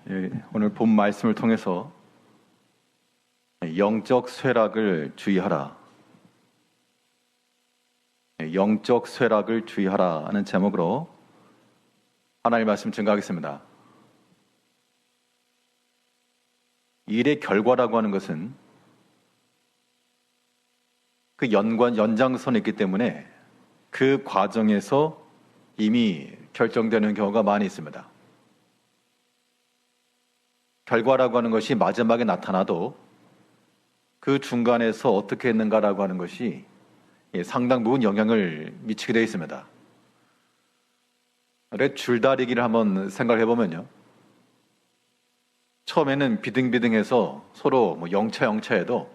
오늘 본 말씀을 통해서 영적 쇠락을 주의하라. 영적 쇠락을 주의하라 하는 제목으로 하나님의 말씀 증거하겠습니다. 일의 결과라고 하는 것은 그 연장선에 있기 때문에 그 과정에서 이미 결정되는 경우가 많이 있습니다. 결과라고 하는 것이 마지막에 나타나도 그 중간에서 어떻게 했는가라고 하는 것이 상당 부분 영향을 미치게 되어 있습니다. 줄다리기를 한번 생각해 보면요, 처음에는 비등비등해서 서로 영차해도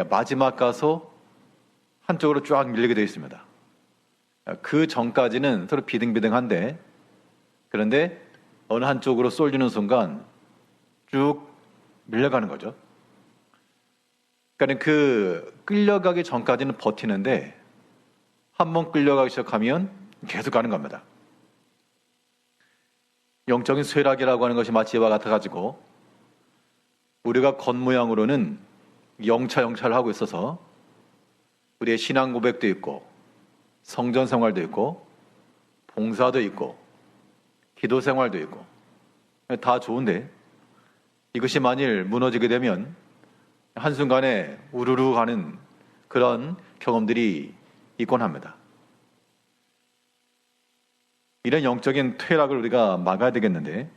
마지막 가서 한쪽으로 쫙 밀리게 되어 있습니다. 그 전까지는 서로 비등비등한데, 그런데 어느 한쪽으로 쏠리는 순간 쭉 밀려가는 거죠. 그러니까 그 끌려가기 전까지는 버티는데 한번 끌려가기 시작하면 계속 가는 겁니다. 영적인 쇠락이라고 하는 것이 마치 이와 같아가지고 우리가 겉모양으로는 영차를 하고 있어서 우리의 신앙 고백도 있고 성전 생활도 있고 봉사도 있고 기도 생활도 있고 다 좋은데, 이것이 만일 무너지게 되면 한순간에 우르르 가는 그런 경험들이 있곤 합니다. 이런 영적인 퇴락을 우리가 막아야 되겠는데,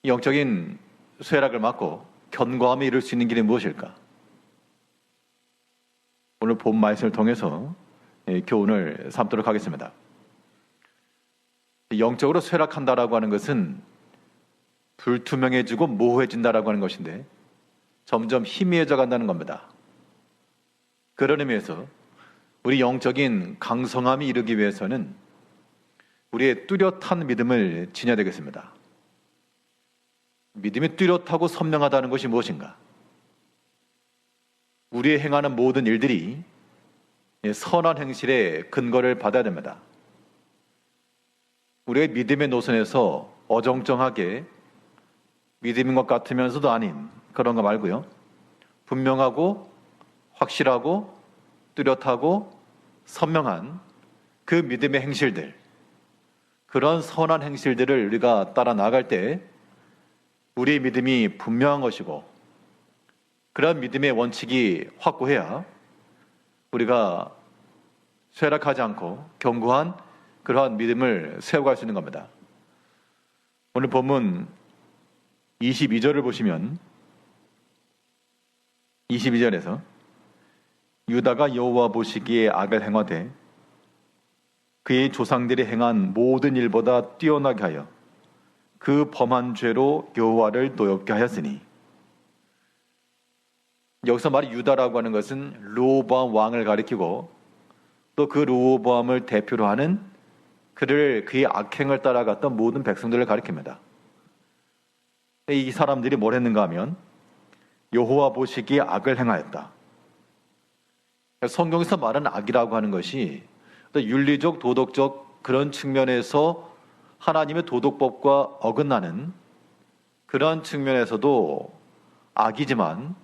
영적인 쇠락을 막고 견고함에 이룰 수 있는 길이 무엇일까? 오늘 본 말씀을 통해서 교훈을 삼도록 하겠습니다. 영적으로 쇠락한다라고 하는 것은 불투명해지고 모호해진다라고 하는 것인데 점점 희미해져 간다는 겁니다. 그런 의미에서 우리 영적인 강성함이 이르기 위해서는 우리의 뚜렷한 믿음을 지녀야 되겠습니다. 믿음이 뚜렷하고 선명하다는 것이 무엇인가? 우리의 행하는 모든 일들이 선한 행실의 근거를 받아야 됩니다. 우리의 믿음의 노선에서 어정쩡하게 믿음인 것 같으면서도 아닌 그런 거 말고요, 분명하고 확실하고 뚜렷하고 선명한 그 믿음의 행실들, 그런 선한 행실들을 우리가 따라 나갈 때 우리의 믿음이 분명한 것이고, 그런 믿음의 원칙이 확고해야 우리가 쇠락하지 않고 견고한 그러한 믿음을 세워갈 수 있는 겁니다. 오늘 본문 22절을 보시면 22절에서 유다가 여호와 보시기에 악을 행하되 그의 조상들이 행한 모든 일보다 뛰어나게 하여 그 범한 죄로 여호와를 노엽게 하였으니, 여기서 말이 유다라고 하는 것은 르호보암 왕을 가리키고 또 그 르호보암을 대표로 하는 그의 악행을 따라갔던 모든 백성들을 가리킵니다. 이 사람들이 뭘 했는가 하면 여호와 보시기에 악을 행하였다. 성경에서 말하는 악이라고 하는 것이 윤리적, 도덕적 그런 측면에서 하나님의 도덕법과 어긋나는 그런 측면에서도 악이지만,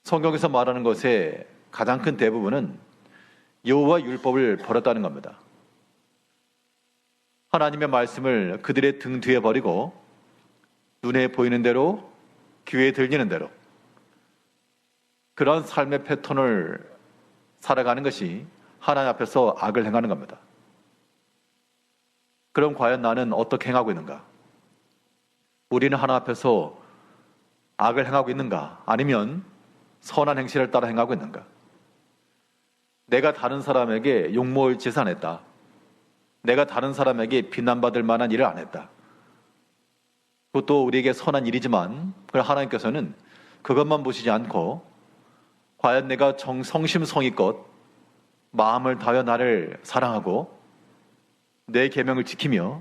성경에서 말하는 것의 가장 큰 대부분은 여호와 율법을 버렸다는 겁니다. 하나님의 말씀을 그들의 등 뒤에 버리고 눈에 보이는 대로, 귀에 들리는 대로 그런 삶의 패턴을 살아가는 것이 하나님 앞에서 악을 행하는 겁니다. 그럼 과연 나는 어떻게 행하고 있는가? 우리는 하나님 앞에서 악을 행하고 있는가? 아니면 선한 행실을 따라 행하고 있는가? 내가 다른 사람에게 욕먹을 짓을 안 했다. 내가 다른 사람에게 비난받을 만한 일을 안 했다. 그것도 우리에게 선한 일이지만 하나님께서는 그것만 보시지 않고 과연 내가 성심성의껏 마음을 다하여 나를 사랑하고 내 계명을 지키며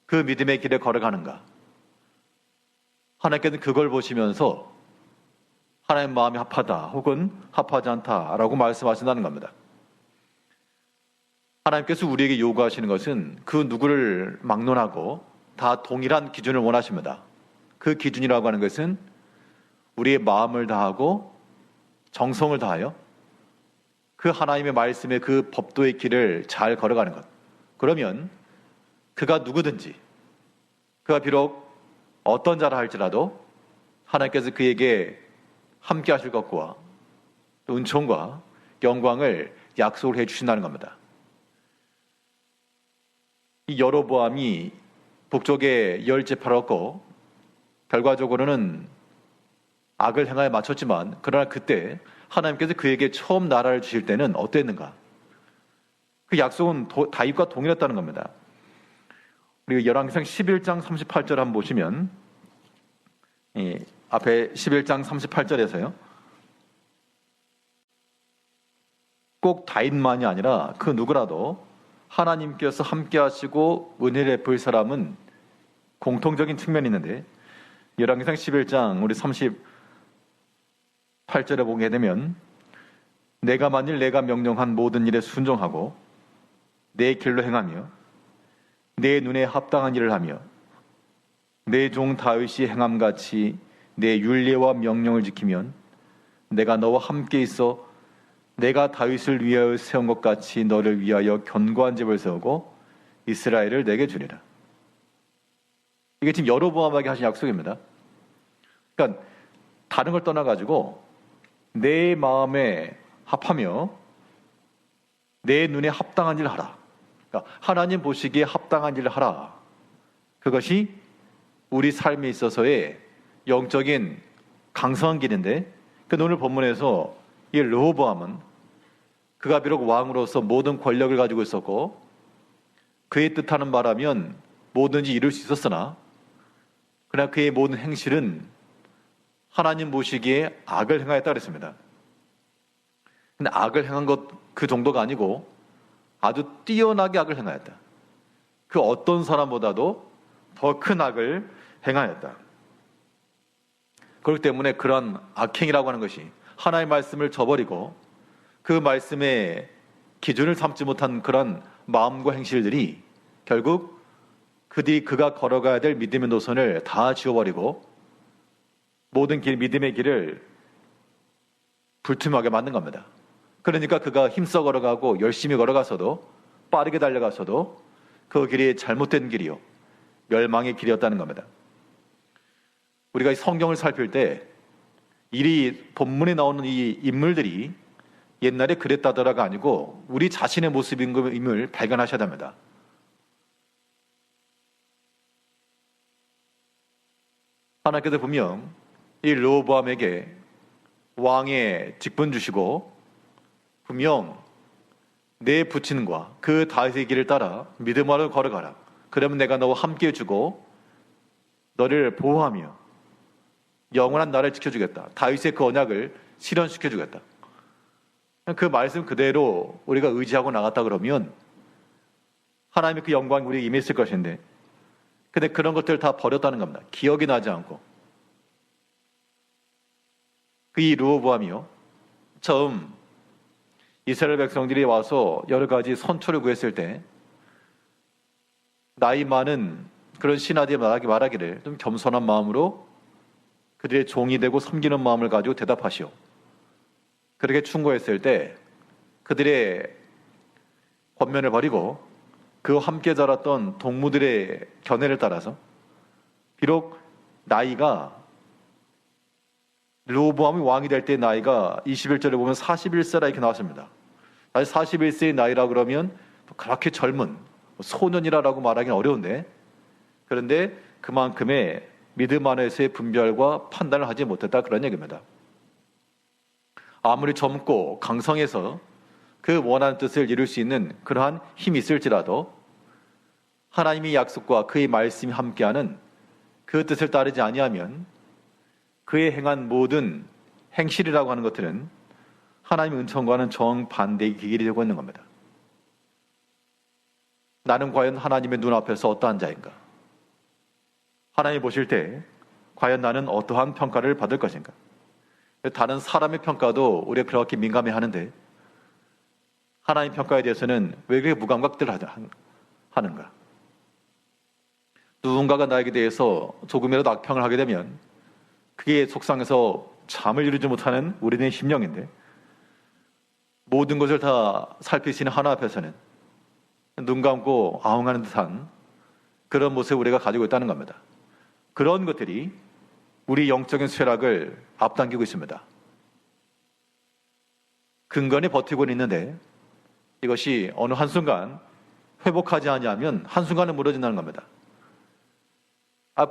그 믿음의 길에 걸어가는가? 하나님께서는 그걸 보시면서 하나님 마음이 합하다 혹은 합하지 않다라고 말씀하신다는 겁니다. 하나님께서 우리에게 요구하시는 것은 그 누구를 막론하고 다 동일한 기준을 원하십니다. 그 기준이라고 하는 것은 우리의 마음을 다하고 정성을 다하여 그 하나님의 말씀의 그 법도의 길을 잘 걸어가는 것. 그러면 그가 누구든지, 그가 비록 어떤 자라 할지라도 하나님께서 그에게 함께 하실 것과 또 은총과 영광을 약속을 해주신다는 겁니다. 이 여로보암이 북쪽에 10지파를 얻고 결과적으로는 악을 행하여 마쳤지만, 그러나 그때 하나님께서 그에게 처음 나라를 주실 때는 어땠는가? 그 약속은 다윗과 동일했다는 겁니다. 우리 열왕기상 11장 38절 한번 보시면, 앞에 11장 38절에서요. 꼭 다윗만이 아니라 그 누구라도 하나님께서 함께 하시고 은혜를 베풀 사람은 공통적인 측면이 있는데, 열왕기상 11장 우리 38절에 보게 되면, 내가 만일 내가 명령한 모든 일에 순종하고 내 길로 행하며 내 눈에 합당한 일을 하며 내 종 다윗이 행함같이 내 율례와 명령을 지키면 내가 너와 함께 있어 내가 다윗을 위하여 세운 것 같이 너를 위하여 견고한 집을 세우고 이스라엘을 내게 주리라. 이게 지금 여로보암에게 하신 약속입니다. 그러니까 다른 걸 떠나가지고 내 마음에 합하며 내 눈에 합당한 일을 하라. 그러니까 하나님 보시기에 합당한 일을 하라. 그것이 우리 삶에 있어서의 영적인 강성한 길인데, 그 오늘 본문에서 이 르호보암은 그가 비록 왕으로서 모든 권력을 가지고 있었고 그의 뜻하는 바라면 뭐든지 이룰 수 있었으나, 그러나 그의 모든 행실은 하나님 보시기에 악을 행하였다 그랬습니다. 근데 악을 행한 것 그 정도가 아니고 아주 뛰어나게 악을 행하였다. 그 어떤 사람보다도 더 큰 악을 행하였다. 그렇기 때문에 그러한 악행이라고 하는 것이 하나님의 말씀을 저버리고 그 말씀의 기준을 삼지 못한 그런 마음과 행실들이 결국 그가 걸어가야 될 믿음의 노선을 다 지워버리고 모든 믿음의 길을 불투명하게 만든 겁니다. 그러니까 그가 힘써 걸어가고 열심히 걸어가서도, 빠르게 달려가서도 그 길이 잘못된 길이요, 멸망의 길이었다는 겁니다. 우리가 이 성경을 살필 때 본문에 나오는 이 인물들이 옛날에 그랬다더라가 아니고 우리 자신의 모습임을 발견하셔야 됩니다. 하나님께서 분명 이 르호보암에게 왕의 직분 주시고 분명 내 부친과 그 다윗의 길을 따라 믿음으로 걸어가라. 그러면 내가 너와 함께 해주고 너를 보호하며 영원한 나라를 지켜주겠다. 다윗의 그 언약을 실현시켜주겠다. 그 말씀 그대로 우리가 의지하고 나갔다 그러면 하나님의 그 영광이 우리에게 임했을 것인데, 근데 그런 것들을 다 버렸다는 겁니다. 기억이 나지 않고. 이 르호보암이요, 처음 이스라엘 백성들이 와서 여러 가지 선초를 구했을 때 나이 많은 그런 신하들이 말하기를 좀 겸손한 마음으로 그들의 종이 되고 섬기는 마음을 가지고 대답하시오. 그렇게 충고했을 때 그들의 권면을 버리고 그와 함께 자랐던 동무들의 견해를 따라서, 비록 나이가 르호보암이 왕이 될 때 나이가 21절에 보면 41세라 이렇게 나왔습니다. 사실 41세의 나이라 그러면 그렇게 젊은 소년이라고 말하기는 어려운데, 그런데 그만큼의 믿음 안에서의 분별과 판단을 하지 못했다, 그런 얘기입니다. 아무리 젊고 강성해서 그 원하는 뜻을 이룰 수 있는 그러한 힘이 있을지라도 하나님의 약속과 그의 말씀이 함께하는 그 뜻을 따르지 아니하면 그의 행한 모든 행실이라고 하는 것들은 하나님의 은총과는 정반대의 길이 되고 있는 겁니다. 나는 과연 하나님의 눈앞에서 어떠한 자인가? 하나님이 보실 때 과연 나는 어떠한 평가를 받을 것인가? 다른 사람의 평가도 우리가 그렇게 민감해하는데 하나님 평가에 대해서는 왜 그렇게 무감각들 하는가? 누군가가 나에게 대해서 조금이라도 악평을 하게 되면 그게 속상해서 잠을 이루지 못하는 우리들의 심령인데, 모든 것을 다 살피시는 하나 앞에서는 눈 감고 아웅하는 듯한 그런 모습을 우리가 가지고 있다는 겁니다. 그런 것들이 우리 영적인 쇠락을 앞당기고 있습니다. 근간히 버티고 있는데 이것이 어느 한순간 회복하지 않으면 한순간에 무너진다는 겁니다.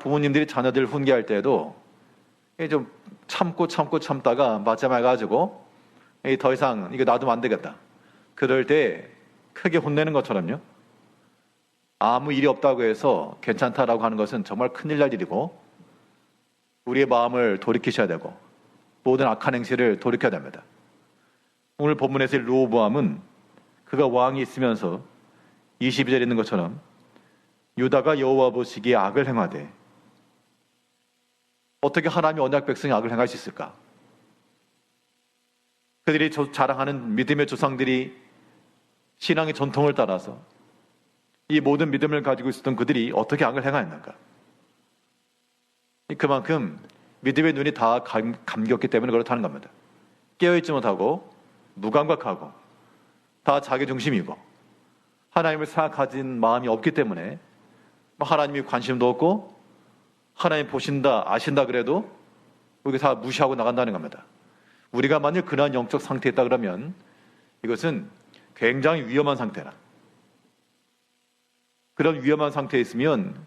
부모님들이 자녀들 훈계할 때에도 좀 참다가 마지막에 가지고 더 이상 이거 놔두면 안 되겠다. 그럴 때 크게 혼내는 것처럼요. 아무 일이 없다고 해서 괜찮다라고 하는 것은 정말 큰일 날 일이고, 우리의 마음을 돌이키셔야 되고 모든 악한 행실을 돌이켜야 됩니다. 오늘 본문에서의 르호보암은 그가 왕이 있으면서 22절에 있는 것처럼 유다가 여호와 보시기에 악을 행하되, 어떻게 하나님의 언약 백성이 악을 행할 수 있을까? 그들이 자랑하는 믿음의 조상들이 신앙의 전통을 따라서 이 모든 믿음을 가지고 있었던 그들이 어떻게 악을 행하였는가? 그만큼 믿음의 눈이 다 감겼기 때문에 그렇다는 겁니다. 깨어있지 못하고 무감각하고 다 자기 중심이고 하나님을 생각하진 마음이 없기 때문에 하나님이 관심도 없고 하나님 보신다 아신다 그래도 우리가 다 무시하고 나간다는 겁니다. 우리가 만일 그러한 영적 상태에 있다 그러면 이것은 굉장히 위험한 상태라. 그런 위험한 상태에 있으면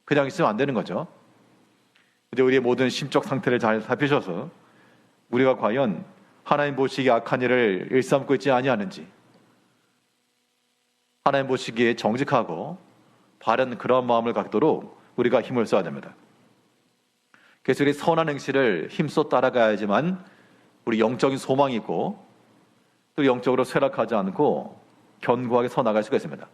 그냥 있으면 안 되는 거죠. 이제 우리의 모든 심적 상태를 잘 살피셔서 우리가 과연 하나님 보시기에 악한 일을 일삼고 있지 아니하는지, 하나님 보시기에 정직하고 바른 그런 마음을 갖도록 우리가 힘을 써야 됩니다. 그래서 우리 선한 행실을 힘써 따라가야지만 우리 영적인 소망이 있고 또 영적으로 쇠락하지 않고 견고하게 서 나갈 수가 있습니다.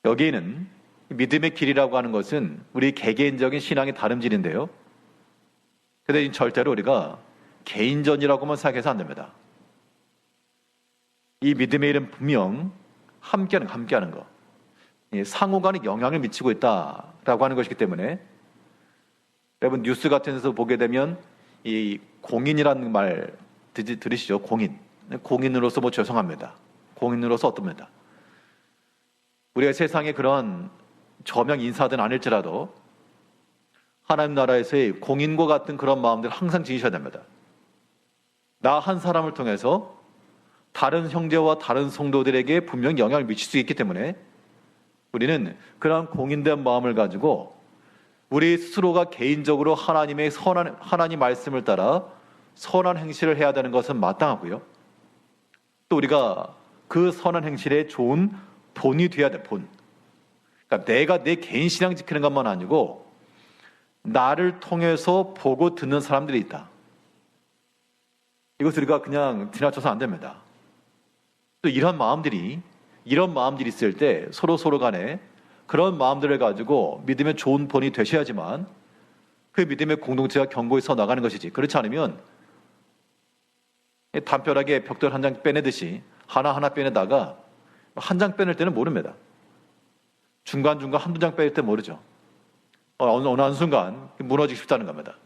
여기에는 믿음의 길이라고 하는 것은 우리 개개인적인 신앙의 다름질인데요. 그런데 절대로 우리가 개인전이라고만 생각해서 안 됩니다. 이 믿음의 일은 분명 함께하는 거, 상호간에 영향을 미치고 있다라고 하는 것이기 때문에, 여러분 뉴스 같은 데서 보게 되면 이 공인이라는 말 들으시죠? 공인으로서 죄송합니다. 공인으로서 어떻습니다. 우리가 세상에 그런 저명 인사든 아닐지라도 하나님 나라에서의 공인과 같은 그런 마음들을 항상 지니셔야 됩니다. 나 한 사람을 통해서 다른 형제와 다른 성도들에게 분명히 영향을 미칠 수 있기 때문에 우리는 그런 공인된 마음을 가지고 우리 스스로가 개인적으로 하나님 말씀을 따라 선한 행실을 해야 되는 것은 마땅하고요. 또 우리가 그 선한 행실에 좋은 본이 돼야 돼, 본. 그러니까 내가 내 개인 신앙 지키는 것만 아니고 나를 통해서 보고 듣는 사람들이 있다. 이것을 우리가 그냥 지나쳐서 안 됩니다. 또 이런 마음들이 있을 때 서로 간에 그런 마음들을 가지고 믿음의 좋은 본이 되셔야지만 그 믿음의 공동체가 견고히 서 나가는 것이지, 그렇지 않으면 담벼락에 벽돌 한 장 빼내듯이 하나하나 빼내다가 한 장 빼낼 때는 모릅니다. 중간중간 한두 장 빼낼 때 모르죠. 어느 한순간 무너지기 쉽다는 겁니다.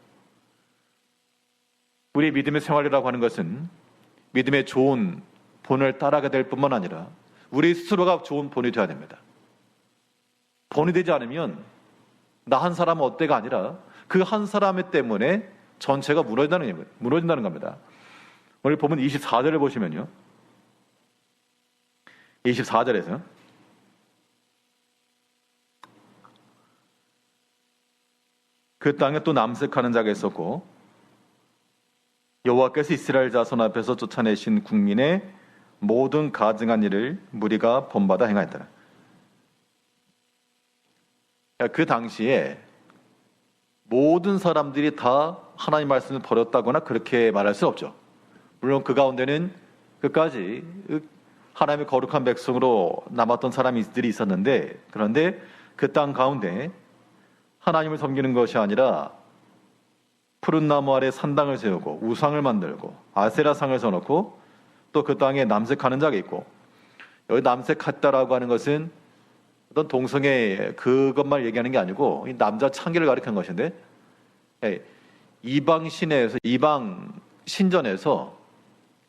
우리 믿음의 생활이라고 하는 것은 믿음의 좋은 본을 따라가야 될 뿐만 아니라 우리 스스로가 좋은 본이 되어야 됩니다. 본이 되지 않으면 나 한 사람은 어때가 아니라 그 한 사람 때문에 전체가 무너진다는 겁니다. 오늘 보면 24절을 보시면요. 24절에서 그 땅에 또 남색하는 자가 있었고 여호와께서 이스라엘 자손 앞에서 쫓아내신 국민의 모든 가증한 일을 무리가 본받아 행하였더라. 그 당시에 모든 사람들이 다 하나님 말씀을 버렸다거나 그렇게 말할 수 없죠. 물론 그 가운데는 끝까지 하나님의 거룩한 백성으로 남았던 사람들이 있었는데, 그런데 그 땅 가운데 하나님을 섬기는 것이 아니라 푸른 나무 아래 산당을 세우고 우상을 만들고 아세라상을 서놓고 또 그 땅에 남색하는 자가 있고, 여기 남색했다라고 하는 것은 어떤 동성애 그것만 얘기하는 게 아니고 이 남자 창기를 가리키는 것인데, 예, 이방 신에서 이방 신전에서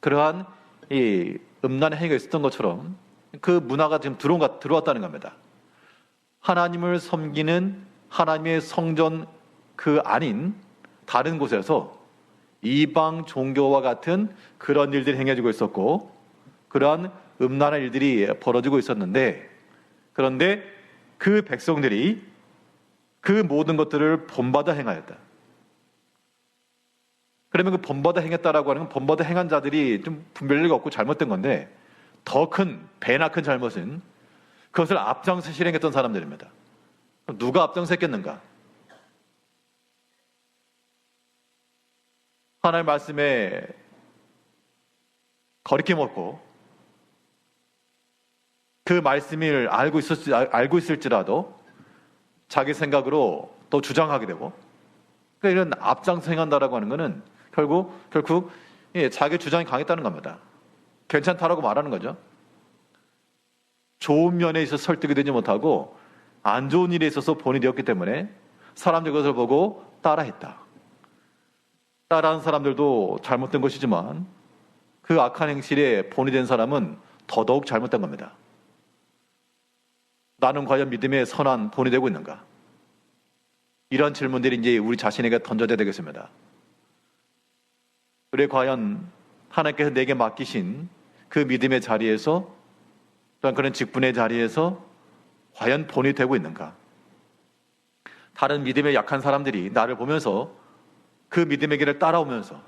그러한 이 음란의 행위가 있었던 것처럼 그 문화가 지금 들어왔다는 겁니다. 하나님을 섬기는 하나님의 성전 그 아닌 다른 곳에서 이방 종교와 같은 그런 일들이 행해지고 있었고, 그러한 음란한 일들이 벌어지고 있었는데, 그런데 그 백성들이 그 모든 것들을 본받아 행하였다. 그러면 그 본받아 행했다라고 하는 건 본받아 행한 자들이 좀 분별력이 없고 잘못된 건데, 더 큰, 배나 큰 잘못은 그것을 앞장서 실행했던 사람들입니다. 누가 앞장서 했겠는가? 하나님의 말씀에 거리낌 없고 그 말씀을 알고 있을지라도 자기 생각으로 또 주장하게 되고, 그러니까 이런 앞장서 행한다라고 하는 것은 결국 자기 주장이 강했다는 겁니다. 괜찮다라고 말하는 거죠. 좋은 면에 있어서 설득이 되지 못하고 안 좋은 일에 있어서 본이 되었기 때문에 사람들이 그것을 보고 따라했다. 따라한 사람들도 잘못된 것이지만 그 악한 행실에 본이 된 사람은 더더욱 잘못된 겁니다. 나는 과연 믿음의 선한 본이 되고 있는가? 이런 질문들이 이제 우리 자신에게 던져져야 되겠습니다. 우리 과연 하나님께서 내게 맡기신 그 믿음의 자리에서, 또한 그런 직분의 자리에서 과연 본이 되고 있는가? 다른 믿음에 약한 사람들이 나를 보면서 그 믿음의 길을 따라오면서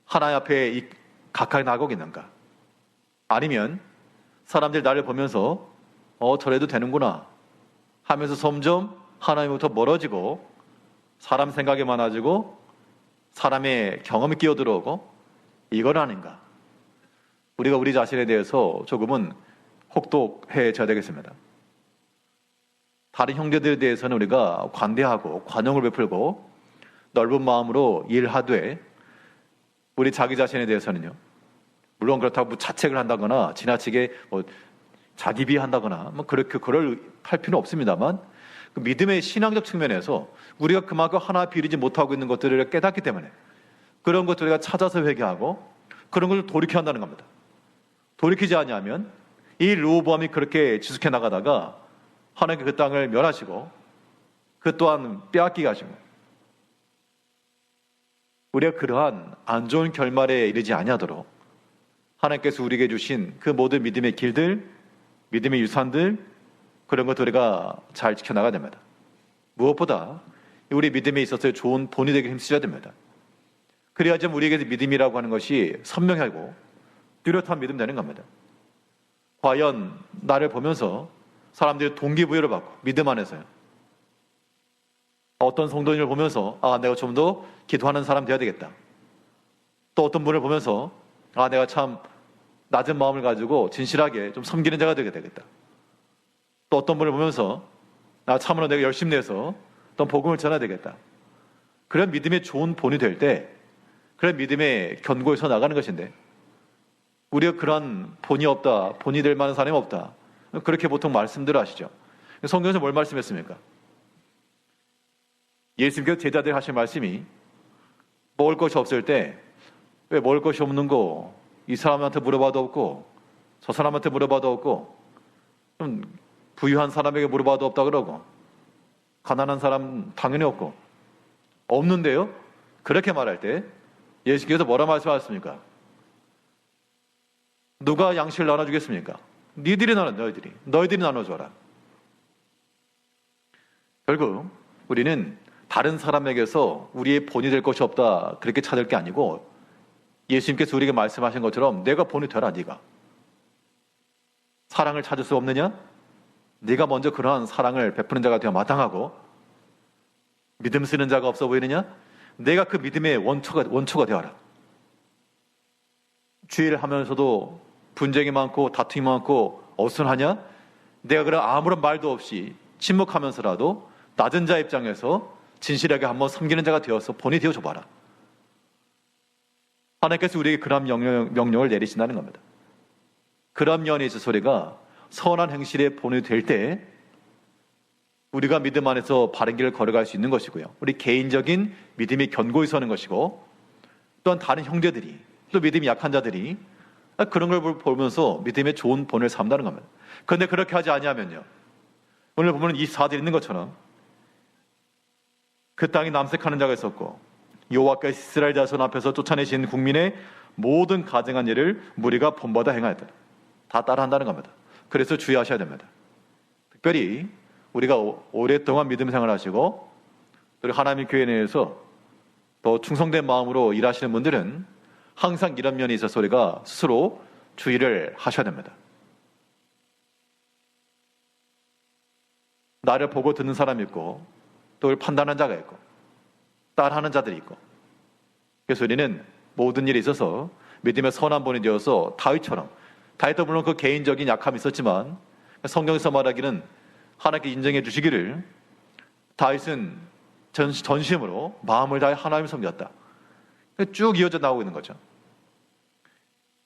하나님 앞에 가까이 나가고 있는가? 아니면 사람들이 나를 보면서 저래도 되는구나 하면서 점점 하나님부터 멀어지고 사람 생각이 많아지고 사람의 경험이 끼어들어오고, 이건 아닌가? 우리가 우리 자신에 대해서 조금은 혹독해져야 되겠습니다. 다른 형제들에 대해서는 우리가 관대하고 관용을 베풀고 넓은 마음으로 일하되, 우리 자기 자신에 대해서는요, 물론 그렇다고 자책을 한다거나 지나치게 자기 비한다거나 그럴 할 필요는 없습니다만, 그 믿음의 신앙적 측면에서 우리가 그만큼 하나 비리지 못하고 있는 것들을 깨닫기 때문에 그런 것들을 우리가 찾아서 회개하고 그런 것을 돌이켜야 한다는 겁니다. 돌이키지 않으면 이 르호보암이 그렇게 지속해 나가다가 하나님께 그 땅을 멸하시고 그 또한 빼앗기게 하시고, 우리가 그러한 안 좋은 결말에 이르지 아니하도록 하나님께서 우리에게 주신 그 모든 믿음의 길들, 믿음의 유산들, 그런 것들 우리가 잘 지켜나가야 됩니다. 무엇보다 우리 믿음에 있어서 좋은 본이 되게 힘쓰셔야 됩니다. 그래야지 우리에게 믿음이라고 하는 것이 선명하고 뚜렷한 믿음 되는 겁니다. 과연 나를 보면서 사람들이 동기부여를 받고 믿음 안에서요, 어떤 성도님을 보면서 내가 좀 더 기도하는 사람 되어야 되겠다. 또 어떤 분을 보면서 내가 참 낮은 마음을 가지고 진실하게 좀 섬기는 자가 되게 되겠다. 또 어떤 분을 보면서 참으로 내가 열심히 내서 또 복음을 전해야 되겠다. 그런 믿음의 좋은 본이 될 때, 그런 믿음의 견고에서 나가는 것인데, 우리가 그런 본이 없다, 본이 될 만한 사람이 없다, 그렇게 보통 말씀들을 하시죠. 성경에서 뭘 말씀했습니까? 예수님께서 제자들 하신 말씀이, 먹을 것이 없을 때 왜 먹을 것이 없는 거 이 사람한테 물어봐도 없고 저 사람한테 물어봐도 없고 좀 부유한 사람에게 물어봐도 없다 그러고 가난한 사람 당연히 없고 없는데요? 그렇게 말할 때 예수께서 뭐라 말씀하셨습니까? 누가 양식을 나눠주겠습니까? 너희들이 나눠줘라. 결국 우리는 다른 사람에게서 우리의 본이 될 것이 없다 그렇게 찾을 게 아니고, 예수님께서 우리에게 말씀하신 것처럼 내가 본이 되라. 네가 사랑을 찾을 수 없느냐? 네가 먼저 그러한 사랑을 베푸는 자가 되어 마땅하고, 믿음 쓰는 자가 없어 보이느냐? 내가 그 믿음의 원초가 되어라. 주의를 하면서도 분쟁이 많고 다툼이 많고 어순하냐? 내가 그런 아무런 말도 없이 침묵하면서라도 낮은 자 입장에서 진실하게 한번 섬기는 자가 되어서 본이 되어줘 봐라. 하나님께서 우리에게 그런 명령을 내리신다는 겁니다. 그런 면에 있어서 우리가 선한 행실의 본이 될 때 우리가 믿음 안에서 바른 길을 걸어갈 수 있는 것이고요. 우리 개인적인 믿음이 견고히 서는 것이고, 또한 다른 형제들이, 또 믿음이 약한 자들이 그런 걸 보면서 믿음의 좋은 본을 삼다는 겁니다. 그런데 그렇게 하지 아니하면요, 오늘 보면 24절 있는 것처럼 그 땅이 남색하는 자가 있었고 여호와께서 이스라엘 자손 앞에서 쫓아내신 국민의 모든 가증한 일을 무리가 본받아 행하였다. 다 따라한다는 겁니다. 그래서 주의하셔야 됩니다. 특별히 우리가 오랫동안 믿음 생활하시고 또 하나님의 교회 내에서 더 충성된 마음으로 일하시는 분들은 항상 이런 면에 있어서 우리가 스스로 주의를 하셔야 됩니다. 나를 보고 듣는 사람이 있고 또 판단하는 자가 있고 따라하는 자들이 있고, 그래서 우리는 모든 일에 있어서 믿음의 선한 본이 되어서 다윗도 물론 그 개인적인 약함이 있었지만 성경에서 말하기는 하나님께 인정해 주시기를 다윗은 전심으로 마음을 다해 하나님을 섬겼다. 쭉 이어져 나오고 있는 거죠.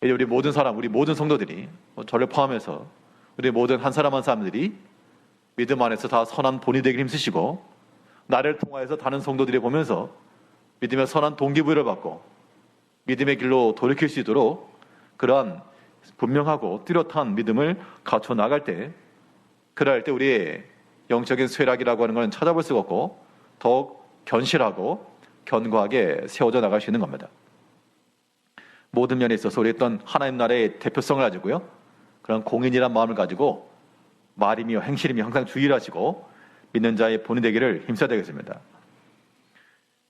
우리 모든 성도들이, 저를 포함해서 우리 모든 한 사람 한 사람들이 믿음 안에서 다 선한 본이 되길 힘쓰시고, 나를 통하여서 다른 성도들이 보면서 믿음의 선한 동기부여를 받고 믿음의 길로 돌이킬 수 있도록 그러한 분명하고 뚜렷한 믿음을 갖춰 나갈 때, 그럴 때 우리의 영적인 쇠락이라고 하는 것은 찾아볼 수가 없고 더욱 견실하고 견고하게 세워져 나갈 수 있는 겁니다. 모든 면에 있어서 우리 어떤 하나님 나라의 대표성을 가지고요, 그런 공인이란 마음을 가지고 말이며 행실이며 항상 주의를 하시고 믿는 자의 본이 되기를 힘써야 되겠습니다.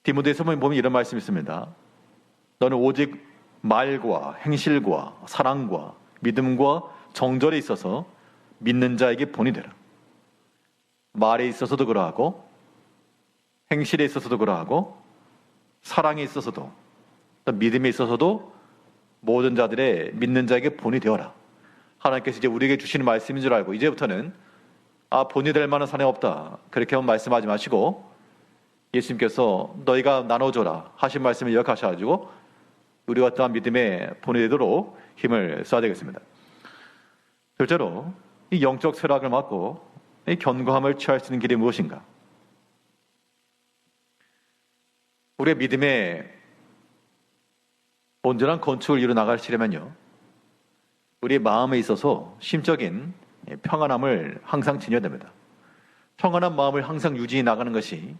디모데서 보면 이런 말씀이 있습니다. 너는 오직 말과 행실과 사랑과 믿음과 정절에 있어서 믿는 자에게 본이 되라. 말에 있어서도 그러하고 행실에 있어서도 그러하고 사랑에 있어서도 또 믿음에 있어서도 모든 자들의 믿는 자에게 본이 되어라. 하나님께서 이제 우리에게 주시는 말씀인 줄 알고 이제부터는 본이 될 만한 사람이 없다, 그렇게만 말씀하지 마시고 예수님께서 너희가 나눠줘라 하신 말씀을 기억하셔가지고 우리와 또한 믿음의 본이 되도록 힘을 써야 되겠습니다. 둘째로 이 영적 쇠락을 막고 이 견고함을 취할 수 있는 길이 무엇인가? 우리의 믿음의 온전한 건축을 이루 나가시려면요, 우리의 마음에 있어서 심적인 평안함을 항상 지녀야 됩니다. 평안한 마음을 항상 유지해 나가는 것이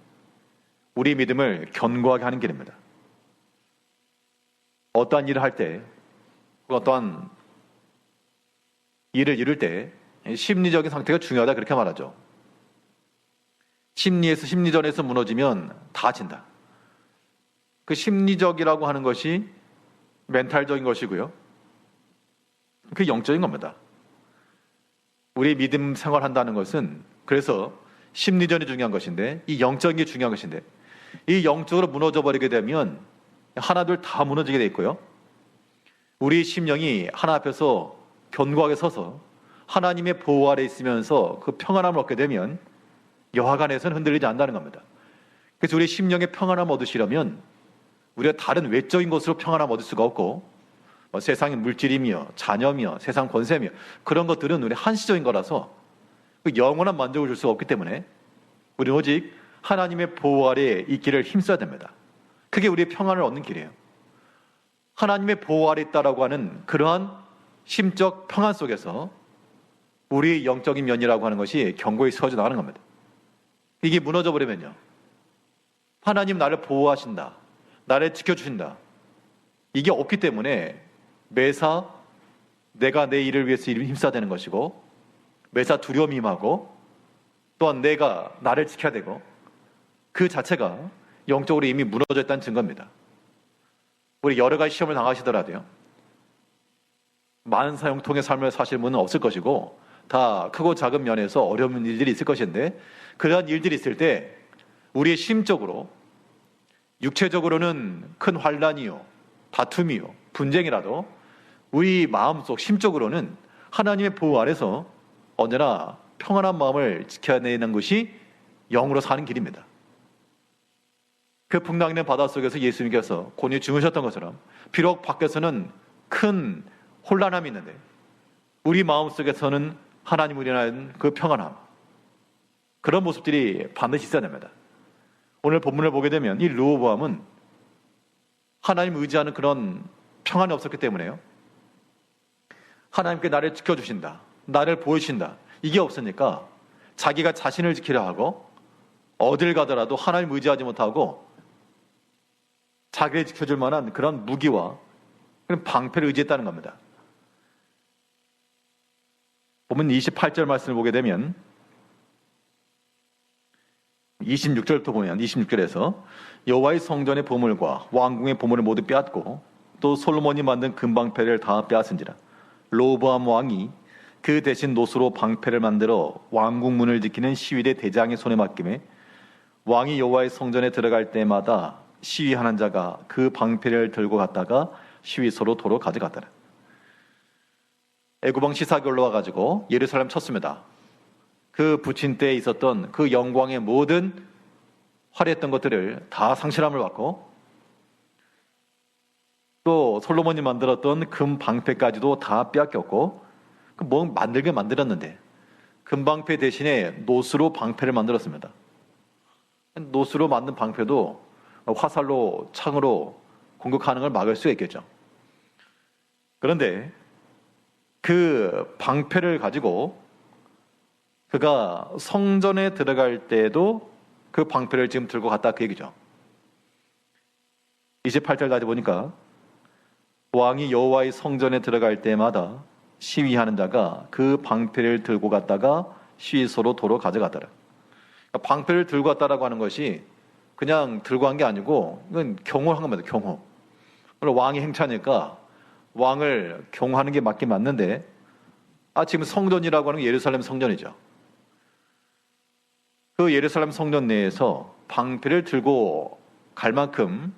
우리 믿음을 견고하게 하는 길입니다. 어떠한 일을 할 때, 어떠한 일을 이룰 때 심리적인 상태가 중요하다, 그렇게 말하죠. 심리전에서 무너지면 다 진다. 그 심리적이라고 하는 것이 멘탈적인 것이고요, 그게 영적인 겁니다. 우리 믿음 생활한다는 것은 그래서 심리전이 중요한 것인데 이 영적인 게 중요한 것인데, 이 영적으로 무너져 버리게 되면 하나둘 다 무너지게 돼 있고요, 우리 심령이 하나 앞에서 견고하게 서서 하나님의 보호 아래 있으면서 그 평안함을 얻게 되면 여하간에서는 흔들리지 않는다는 겁니다. 그래서 우리 심령의 평안함을 얻으시려면 우리가 다른 외적인 것으로 평안함을 얻을 수가 없고, 세상의 물질이며 자녀며 세상 권세며 그런 것들은 우리 한시적인 거라서 영원한 만족을 줄 수가 없기 때문에 우리는 오직 하나님의 보호 아래에 있기를 힘써야 됩니다. 그게 우리의 평안을 얻는 길이에요. 하나님의 보호 아래 있다라고 하는 그러한 심적 평안 속에서 우리 영적인 면이라고 하는 것이 견고히 서져 나가는 겁니다. 이게 무너져 버리면요, 하나님 나를 보호하신다, 나를 지켜주신다, 이게 없기 때문에 매사 내가 내 일을 위해서 힘써야 되는 것이고, 매사 두려움이 임하고, 또한 내가 나를 지켜야 되고, 그 자체가 영적으로 이미 무너져 있다는 증거입니다. 우리 여러 가지 시험을 당하시더라도요, 많은 사형통의 삶을 사실 분은 없을 것이고 다 크고 작은 면에서 어려운 일들이 있을 것인데, 그러한 일들이 있을 때 우리의 심적으로, 육체적으로는 큰 환난이요 다툼이요 분쟁이라도 우리 마음속 심적으로는 하나님의 보호 아래서 언제나 평안한 마음을 지켜내는 것이 영으로 사는 길입니다. 그 풍랑있는 바닷속에서 예수님께서 곤히 주무셨던 것처럼 비록 밖에서는 큰 혼란함이 있는데 우리 마음속에서는 하나님을 위한 그 평안함, 그런 모습들이 반드시 있어야 됩니다. 오늘 본문을 보게 되면 이 르호보암은 하나님 의지하는 그런 평안이 없었기 때문에요. 하나님께 나를 지켜주신다, 나를 보여주신다, 이게 없으니까 자기가 자신을 지키려 하고 어딜 가더라도 하나님 의지하지 못하고 자기를 지켜줄 만한 그런 무기와 그런 방패를 의지했다는 겁니다. 보면 28절 말씀을 보게 되면 26절부터 보면 26절에서 여호와의 성전의 보물과 왕궁의 보물을 모두 빼앗고 또 솔로몬이 만든 금방패를 다 빼앗은지라. 르호보암 왕이 그 대신 노수로 방패를 만들어 왕궁 문을 지키는 시위대 대장의 손에 맡김에 왕이 여호와의 성전에 들어갈 때마다 시위하는 자가 그 방패를 들고 갔다가 시위소로 도로 가져갔더라. 애굽왕 시삭이 올라와가지고 예루살렘 쳤습니다. 그 부친 때에 있었던 그 영광의 모든 화려했던 것들을 다 상실함을 받고 또 솔로몬이 만들었던 금 방패까지도 다 빼앗겼고 뭐 만들게 만들었는데 금방패 대신에 노수로 방패를 만들었습니다. 노수로 만든 방패도 화살로 창으로 공격하는 걸 막을 수 있겠죠. 그런데 그 방패를 가지고 그가 성전에 들어갈 때도 그 방패를 지금 들고 갔다 그 얘기죠. 28절까지 보니까 왕이 여호와의 성전에 들어갈 때마다 시위하는 자가 그 방패를 들고 갔다가 시위소로 도로 가져갔더라. 그러니까 방패를 들고 갔다라고 하는 것이 그냥 들고 간 게 아니고 이건 경호한 겁니다. 경호. 왕이 행차니까 왕을 경호하는 게 맞긴 맞는데 지금 성전이라고 하는 게 예루살렘 성전이죠. 그 예루살렘 성전 내에서 방패를 들고 갈 만큼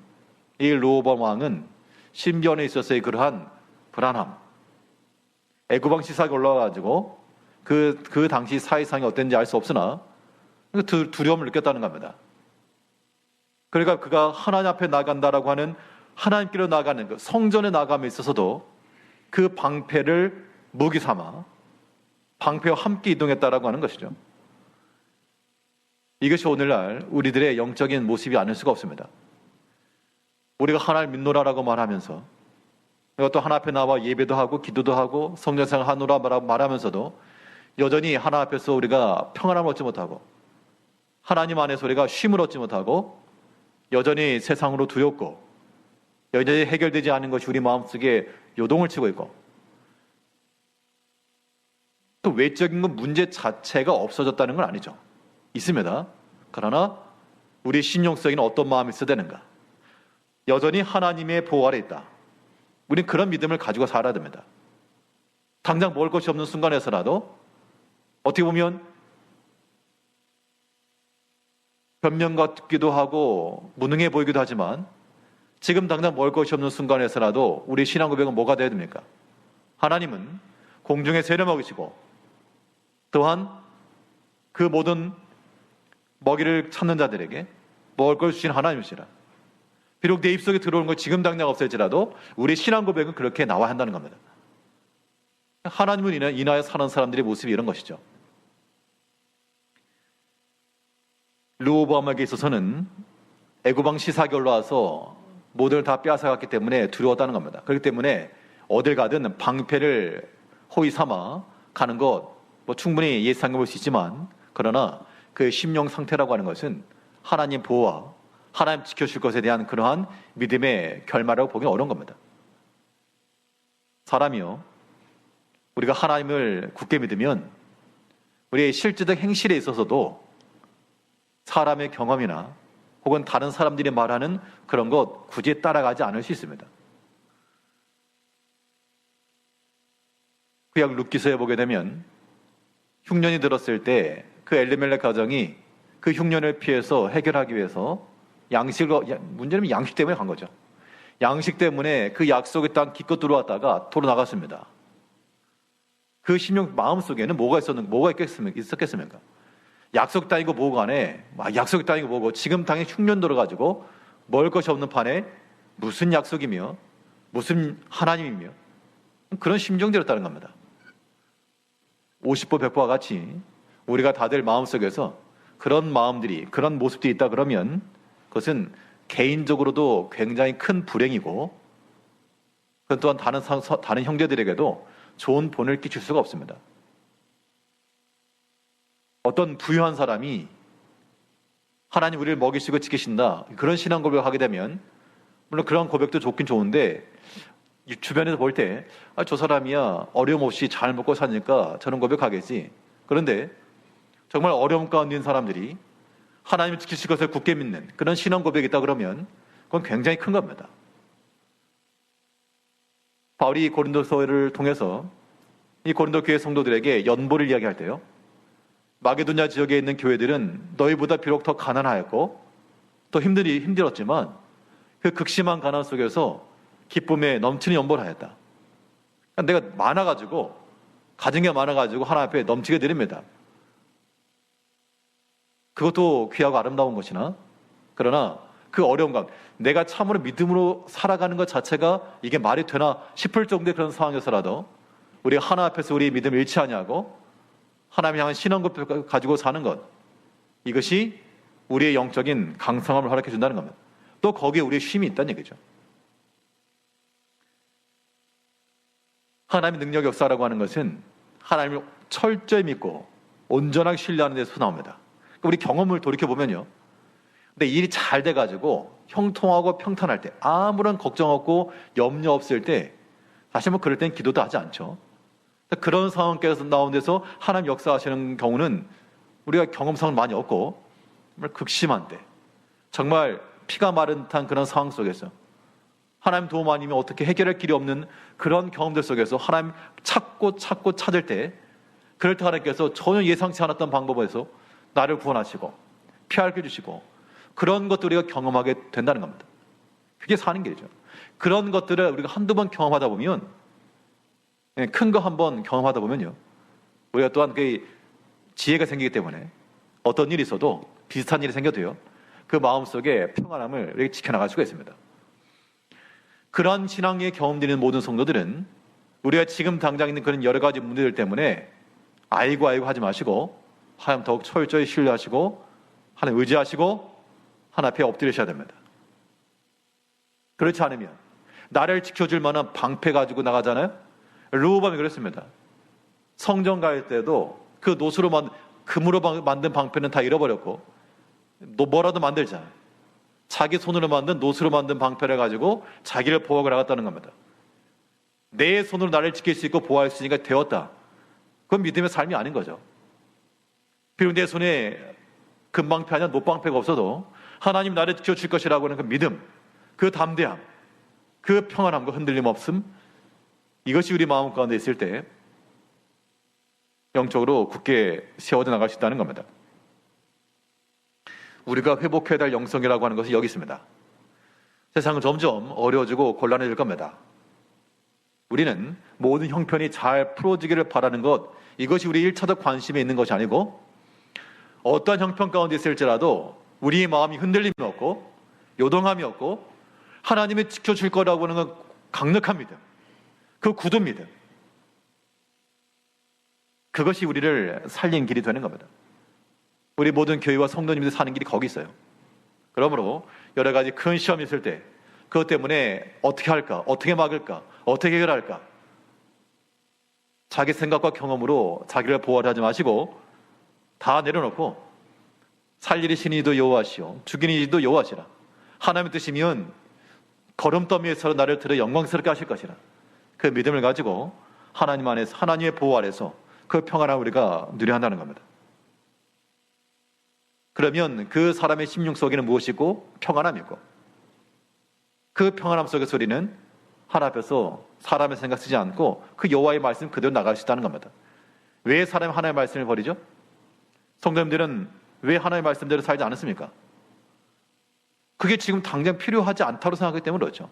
이 르호보암 왕은 신변에 있어서의 그러한 불안함, 애굽왕 시삭이 올라와가지고 그 당시 사회상이 어땠는지 알 수 없으나 두려움을 느꼈다는 겁니다. 그러니까 그가 하나님 앞에 나간다라고 하는 하나님께로 나가는 그 성전에 나감에 있어서도 그 방패를 무기 삼아 방패와 함께 이동했다라고 하는 것이죠. 이것이 오늘날 우리들의 영적인 모습이 아닐 수가 없습니다. 우리가 하나님 믿노라라고 말하면서 또 하나 앞에 나와 예배도 하고 기도도 하고 성전생활 하노라 말하면서도 여전히 하나 앞에서 우리가 평안함을 얻지 못하고 하나님 안에서 우리가 쉼을 얻지 못하고 여전히 세상으로 두렵고 여전히 해결되지 않은 것이 우리 마음속에 요동을 치고 있고 또 외적인 건 문제 자체가 없어졌다는 건 아니죠. 있습니다. 그러나 우리 신령 속에는 어떤 마음이 있어야 되는가? 여전히 하나님의 보호 아래 있다. 우리는 그런 믿음을 가지고 살아야 됩니다. 당장 먹을 것이 없는 순간에서라도 어떻게 보면 변명 같기도 하고 무능해 보이기도 하지만 지금 당장 먹을 것이 없는 순간에서라도 우리 신앙 고백은 뭐가 되어야 됩니까? 하나님은 공중에 새를 먹이시고 또한 그 모든 먹이를 찾는 자들에게 먹을 걸 주신 하나님이시라. 비록 내 입속에 들어오는 거 지금 당장 없을지라도 우리 신앙 고백은 그렇게 나와야 한다는 겁니다. 하나님을 인하여 사는 사람들의 모습이 이런 것이죠. 르호보암에게 있어서는 애굽왕 시삭이 올라와서 모든 걸 다 빼앗아갔기 때문에 두려웠다는 겁니다. 그렇기 때문에 어딜 가든 방패를 호위 삼아 가는 것 충분히 예상해 볼 수 있지만 그러나 그 심령 상태라고 하는 것은 하나님 보호와 하나님 지켜줄 것에 대한 그러한 믿음의 결말이라고 보기 어려운 겁니다. 사람이요, 우리가 하나님을 굳게 믿으면 우리의 실제적 행실에 있어서도 사람의 경험이나 혹은 다른 사람들이 말하는 그런 것 굳이 따라가지 않을 수 있습니다. 구약 룻기서에 보게 되면 흉년이 들었을 때 그 엘리멜렉 가정이 그 흉년을 피해서 해결하기 위해서 문제는 양식 때문에 간 거죠. 양식 때문에 그 약속의 땅 기껏 들어왔다가 도로 나갔습니다. 그 심령 마음속에는 뭐가 있었겠습니까? 약속 땅이고 뭐고 간에 약속 땅이고 뭐고 지금 당에 흉년 들어가지고 먹을 것이 없는 판에 무슨 약속이며 무슨 하나님이며 그런 심정들이었다는 겁니다. 50보 100보와 같이 우리가 다들 마음속에서 그런 마음들이, 그런 모습들이 있다 그러면 그것은 개인적으로도 굉장히 큰 불행이고, 그건 또한 다른 형제들에게도 좋은 본을 끼칠 수가 없습니다. 어떤 부유한 사람이 하나님 우리를 먹이시고 지키신다, 그런 신앙 고백을 하게 되면, 물론 그런 고백도 좋긴 좋은데, 주변에서 볼 때 저 사람이야 어려움 없이 잘 먹고 사니까 저런 고백하겠지. 그런데 정말 어려움 가운데 있는 사람들이 하나님을 지키실 것을 굳게 믿는 그런 신앙 고백이 있다 그러면 그건 굉장히 큰 겁니다. 바울이 고린도서를 통해서 이 고린도 교회 성도들에게 연보를 이야기할 때요, 마게도냐 지역에 있는 교회들은 너희보다 비록 더 가난하였고 더 힘들었지만 그 극심한 가난 속에서 기쁨에 넘치는 연보를 하였다. 내가 많아가지고, 가진 게 많아가지고 하나님 앞에 넘치게 드립니다. 그것도 귀하고 아름다운 것이나, 그러나 그 어려운 것, 내가 참으로 믿음으로 살아가는 것 자체가 이게 말이 되나 싶을 정도의 그런 상황에서라도 우리가 하나님 앞에서 우리의 믿음을 잃지 아니하고 하나님 향한 신앙고백을 가지고 사는 것, 이것이 우리의 영적인 강성함을 허락해 준다는 겁니다. 또 거기에 우리의 쉼이 있다는 얘기죠. 하나님의 능력 역사라고 하는 것은 하나님을 철저히 믿고 온전하게 신뢰하는 데서 나옵니다. 우리 경험을 돌이켜보면요, 근데 일이 잘 돼가지고 형통하고 평탄할 때, 아무런 걱정 없고 염려 없을 때, 사실 그럴 땐 기도도 하지 않죠. 그런 상황에서 나온 데서 하나님 역사하시는 경우는 우리가 경험상은 많이 없고, 정말 극심한 때, 정말 피가 마른 듯한 그런 상황 속에서 하나님 도움 아니면 어떻게 해결할 길이 없는 그런 경험들 속에서 하나님 찾고 찾을 때, 그럴 때 하나님께서 전혀 예상치 않았던 방법에서 나를 구원하시고 피하게 해주시고, 그런 것들을 우리가 경험하게 된다는 겁니다. 그게 사는 길이죠. 그런 것들을 우리가 한두 번 경험하다 보면, 큰 거 한 번 경험하다 보면요, 우리가 또한 그 지혜가 생기기 때문에 어떤 일이 있어도, 비슷한 일이 생겨도요, 그 마음속에 평안함을 이렇게 지켜나갈 수가 있습니다. 그런 신앙의 경험되는 모든 성도들은 우리가 지금 당장 있는 그런 여러 가지 문제들 때문에 아이고 하지 마시고, 하나님 더욱 철저히 신뢰하시고 하나님 의지하시고 하나님 앞에 엎드리셔야 됩니다. 그렇지 않으면 나를 지켜줄 만한 방패 가지고 나가잖아요. 르호보암이 그랬습니다. 성전 갈 때도 그 금으로 만든 방패는 다 잃어버렸고, 뭐라도 만들자, 자기 손으로 만든 노수로 만든 방패를 가지고 자기를 보호하고 나갔다는 겁니다. 내 손으로 나를 지킬 수 있고 보호할 수 있으니까 되었다. 그건 믿음의 삶이 아닌 거죠. 비록 내 손에 금방패 아니라 노방패가 없어도 하나님 나를 지켜줄 것이라고 하는 그 믿음, 그 담대함, 그 평안함과 흔들림 없음, 이것이 우리 마음 가운데 있을 때 영적으로 굳게 세워져 나갈 수 있다는 겁니다. 우리가 회복해야 될 영성이라고 하는 것이 여기 있습니다. 세상은 점점 어려워지고 곤란해질 겁니다. 우리는 모든 형편이 잘 풀어지기를 바라는 것, 이것이 우리 1차적 관심에 있는 것이 아니고, 어떠한 형편 가운데 있을지라도 우리의 마음이 흔들림이 없고 요동함이 없고 하나님이 지켜줄 거라고 하는 건 강력한 믿음, 그 굳은 믿음, 그것이 우리를 살린 길이 되는 겁니다. 우리 모든 교회와 성도님들 사는 길이 거기 있어요. 그러므로 여러 가지 큰 시험이 있을 때 그것 때문에 어떻게 할까, 어떻게 막을까, 어떻게 해결할까, 자기 생각과 경험으로 자기를 보호하려 하지 마시고 다 내려놓고, 살리시는 이도 여호와시오 죽이는 이도 여호와시라, 하나님의 뜻이면 걸음더미에서 나를 들어 영광스럽게 하실 것이라, 그 믿음을 가지고 하나님 안에서, 하나님의 보호 아래서 그 평안함을 우리가 누려야 한다는 겁니다. 그러면 그 사람의 심령 속에는 무엇이고 평안함이고, 그 평안함 속에서 우리는 하나님 앞에서 사람의 생각 쓰지 않고 그 여호와의 말씀 그대로 나갈 수 있다는 겁니다. 왜 사람이 하나님의 말씀을 버리죠? 성도님들은 왜 하나님의 말씀대로 살지 않았습니까? 그게 지금 당장 필요하지 않다고 생각하기 때문에 그렇죠.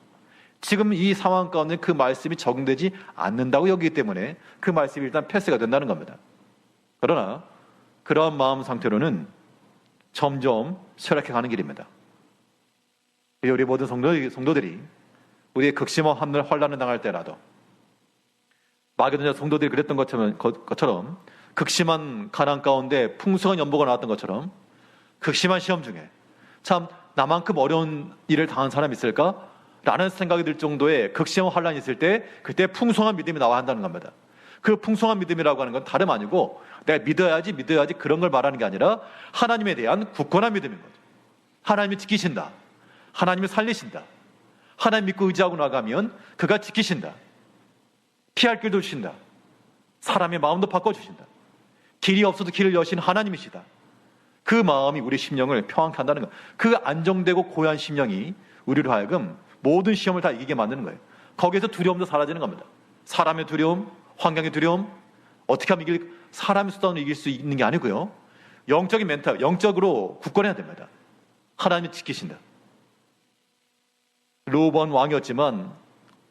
지금 이 상황 가운데 그 말씀이 적용되지 않는다고 여기기 때문에 그 말씀이 일단 패스가 된다는 겁니다. 그러나 그러한 마음 상태로는 점점 쇠락해가는 길입니다. 우리 모든 성도들이 우리의 극심한 환난을 당할 때라도, 마게도냐 성도들이 그랬던 것처럼 극심한 가난 가운데 풍성한 연보가 나왔던 것처럼 극심한 시험 중에 참 나만큼 어려운 일을 당한 사람이 있을까? 라는 생각이 들 정도의 극심한 환란이 있을 때 그때 풍성한 믿음이 나와야 한다는 겁니다. 그 풍성한 믿음이라고 하는 건 다름 아니고 내가 믿어야지 그런 걸 말하는 게 아니라 하나님에 대한 굳건한 믿음인 거죠. 하나님이 지키신다. 하나님이 살리신다. 하나님 믿고 의지하고 나가면 그가 지키신다. 피할 길도 주신다. 사람의 마음도 바꿔주신다. 길이 없어도 길을 여신 하나님이시다. 그 마음이 우리 심령을 평안케 한다는 것. 그 안정되고 고요한 심령이 우리로 하여금 모든 시험을 다 이기게 만드는 거예요. 거기에서 두려움도 사라지는 겁니다. 사람의 두려움, 환경의 두려움, 어떻게 하면 사람의 수단으로 이길 수 있는 게 아니고요. 영적인 멘탈, 영적으로 굳건해야 됩니다. 하나님이 지키신다. 르호보암 왕이었지만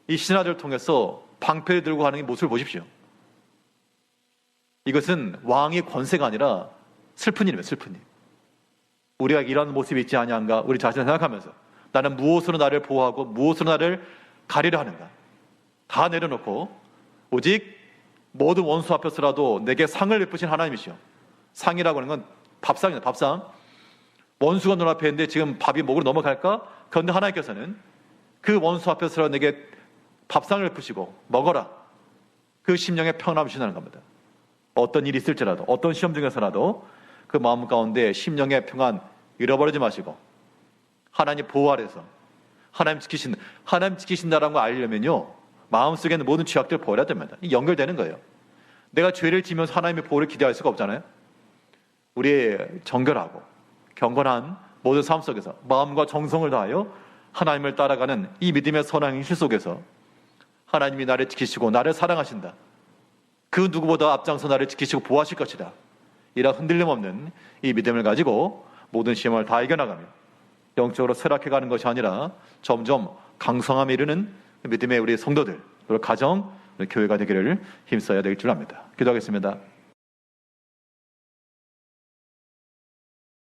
이 신하들을 통해서 방패를 들고 하는 모습을 보십시오. 이것은 왕의 권세가 아니라 슬픈 일이에요. 슬픈 일. 우리가 이런 모습이 있지 아니한가 우리 자신을 생각하면서 나는 무엇으로 나를 보호하고 무엇으로 나를 가리려 하는가 다 내려놓고 오직 모든 원수 앞에서라도 내게 상을 베푸신 하나님이시오. 상이라고 하는 건 밥상이다. 밥상. 원수가 눈앞에 있는데 지금 밥이 목으로 넘어갈까? 그런데 하나님께서는 그 원수 앞에서라도 내게 밥상을 베푸시고 먹어라. 그 심령에 평안함을 주신다는 겁니다. 어떤 일이 있을지라도 어떤 시험 중에서라도 그 마음 가운데 심령의 평안 잃어버리지 마시고 하나님 보호 아래서 하나님 지키신다라는 걸 알려면요 마음속에 있는 모든 죄악들을 버려야 됩니다. 연결되는 거예요. 내가 죄를 지면서 하나님의 보호를 기대할 수가 없잖아요. 우리의 정결하고 경건한 모든 삶 속에서 마음과 정성을 다하여 하나님을 따라가는 이 믿음의 선한 행실 속에서 하나님이 나를 지키시고 나를 사랑하신다. 그 누구보다 앞장서 나를 지키시고 보호하실 것이다. 이런 흔들림 없는 이 믿음을 가지고 모든 시험을 다 이겨나가며 영적으로 쇠락해가는 것이 아니라 점점 강성함에 이르는 믿음의 우리 성도들, 우리 가정, 우리 교회가 되기를 힘써야 될 줄 압니다. 기도하겠습니다.